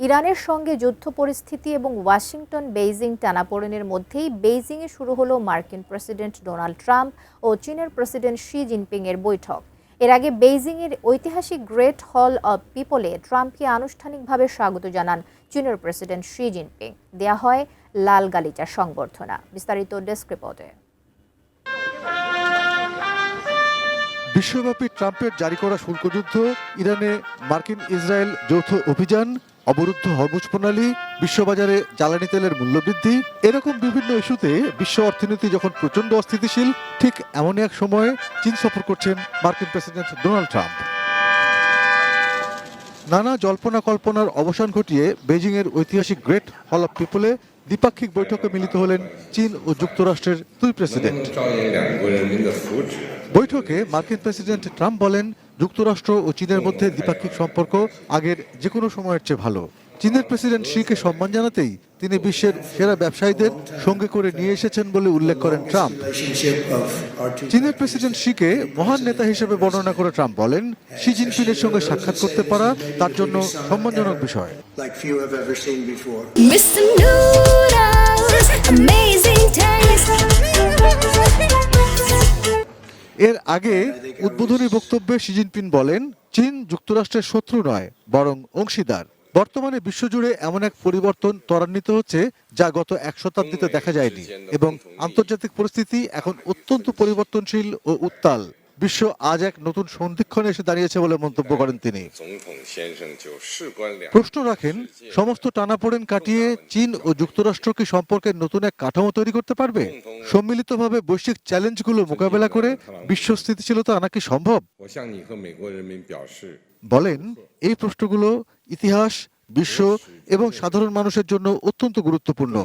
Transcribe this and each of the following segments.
ইরানের সঙ্গে যুদ্ধ পরিস্থিতি এবং ওয়াশিংটন বেইজিং টানাপোড়েনের মধ্যেই বেইজিংয়ে শুরু হলো মার্কিন প্রেসিডেন্ট ডোনাল্ড ট্রাম্প ও চীনের প্রেসিডেন্ট শি জিনপিংয়ের বৈঠক। এর আগে বেইজিংয়ের ঐতিহাসিক গ্রেট হল অব পিপলে ট্রাম্পকে আনুষ্ঠানিকভাবে স্বাগত জানান চীনের প্রেসিডেন্ট শি জিনপিং। দেয়া হয় লাল গালিচার সংবর্ধনা। বিস্তারিত ডেস্ক রিপোর্টে। বিশ্বব্যাপী ট্রাম্পের জারি করা শুল্কযুদ্ধ, ইরানে মার্কিন ইসরায়েল যৌথ অভিযান, অবরুদ্ধ হরমুজ প্রণালী, বিশ্ববাজারে জ্বালানি তেলের মূল্যবৃদ্ধি, এরকম বিভিন্ন ইস্যুতে বিশ্ব অর্থনীতি যখন প্রচণ্ড অস্থিতিশীল, ঠিক এমনই এক সময়ে চীন সফর করছেন মার্কিন প্রেসিডেন্ট ডোনাল্ড ট্রাম্প। নানা জল্পনা কল্পনার অবসান ঘটিয়ে বেজিংয়ের ঐতিহাসিক গ্রেট হল অব পিপলে দ্বিপাক্ষিক বৈঠকে মিলিত হলেন চীন ও যুক্তরাষ্ট্রের দুই প্রেসিডেন্ট। বৈঠকে মার্কিন প্রেসিডেন্ট ট্রাম্প বলেন, যুক্তরাষ্ট্র ও চীনের মধ্যে দ্বিপাক্ষিক সম্পর্ক আগের যে কোনো সময়ের চেয়ে ভালো। চীনের প্রেসিডেন্ট শিকে সম্মান জানাতেই তিনি বিশ্বের সেরা ব্যবসায়ীদের সঙ্গে করে নিয়ে এসেছেন বলে উল্লেখ করেন ট্রাম্প। চীনের প্রেসিডেন্ট শিকে মহান নেতা হিসেবে বর্ণনা করে ট্রাম্প বলেন, শি জিনপিংয়ের সঙ্গে সাক্ষাৎ করতে পারা তার জন্য সম্মানজনক বিষয়। এর আগে উদ্বোধনী বক্তব্যে শি জিনপিং বলেন, চীন যুক্তরাষ্ট্রের শত্রু নয়, বরং অংশীদার। বর্তমানে বিশ্বজুড়ে এমন এক পরিবর্তন ত্বরান্বিত হচ্ছে যা গত এক শতাব্দীতে দেখা যায়নি, এবং আন্তর্জাতিক পরিস্থিতি এখন অত্যন্ত পরিবর্তনশীল ও উত্তাল। বিশ্ব আজ এক নতুন সন্ধিক্ষণে এসে দাঁড়িয়েছে বলে মন্তব্য করেন তিনি। প্রশ্ন রাখেন, সমস্ত টানাপোড়েন কাটিয়ে চীন ও যুক্তরাষ্ট্র কি সম্পর্কের নতুন এক কাঠামো তৈরি করতে পারবে? সম্মিলিতভাবে বৈশ্বিক চ্যালেঞ্জগুলো মোকাবেলা করে বিশ্ব স্থিতিশীলতা আনা কি সম্ভব? বলেন, এই প্রশ্নগুলো ইতিহাস, বিশ্ব এবং সাধারণ মানুষের জন্য অত্যন্ত গুরুত্বপূর্ণ।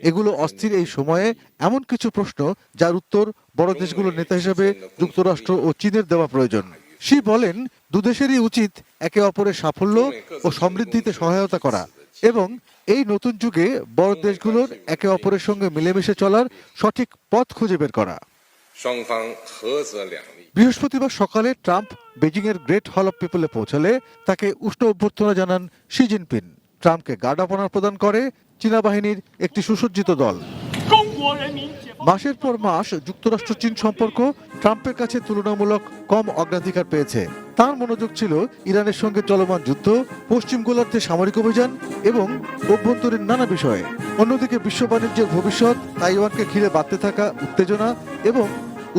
এগুলো অস্থির এই সময়ে এমন কিছু প্রশ্ন যার উত্তর বড় দেশগুলোর নেতা হিসেবে যুক্তরাষ্ট্র ও চীনের দেওয়া প্রয়োজন। শি বলেন, দুদেশেরই উচিত একে অপরের সাফল্য ও সমৃদ্ধিতে সহায়তা করা এবং এই নতুন যুগে বড় দেশগুলোর একে অপরের সঙ্গে মিলেমিশে চলার সঠিক পথ খুঁজে বের করা। বৃহস্পতিবার সকালে ট্রাম্প বেজিংয়ের গ্রেট হল অব পিপলে পৌঁছালে তাকে উষ্ণ অভ্যর্থনা জানান শি জিনপিং। ট্রাম্পকে গার্ড অব অনার প্রদান করে চীনা বাহিনীর একটি সুসজ্জিত দল। মাসের পর মাস যুক্তরাষ্ট্র চীন সম্পর্ক ট্রাম্পের কাছে তুলনামূলক কম অগ্রাধিকার পেয়েছে। তার মনোযোগ ছিল ইরানের সঙ্গে চলমান যুদ্ধ, পশ্চিম গোলার্ধে সামরিক অভিযান এবং অভ্যন্তরীণ নানা বিষয়ে। অন্যদিকে বিশ্ব বাণিজ্যের ভবিষ্যৎ, তাইওয়ানকে ঘিরে বাড়তে থাকা উত্তেজনা এবং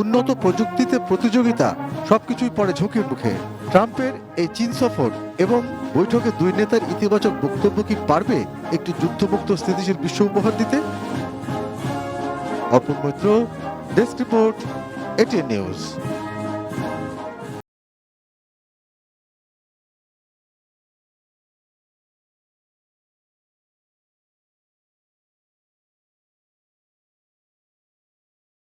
উন্নত প্রযুক্তিতে প্রতিযোগিতা সবকিছুই পড়ে ঝুঁকির মুখে। ট্রাম্পের এই চীন সফর এবং বৈঠকে দুই নেতার ইতিবাচক বক্তব্য কি পারবে একটি যুদ্ধমুক্ত স্থিতিশীল বিশ্ব উপহার দিতে? Arpan Maitra, desk report, ATN news.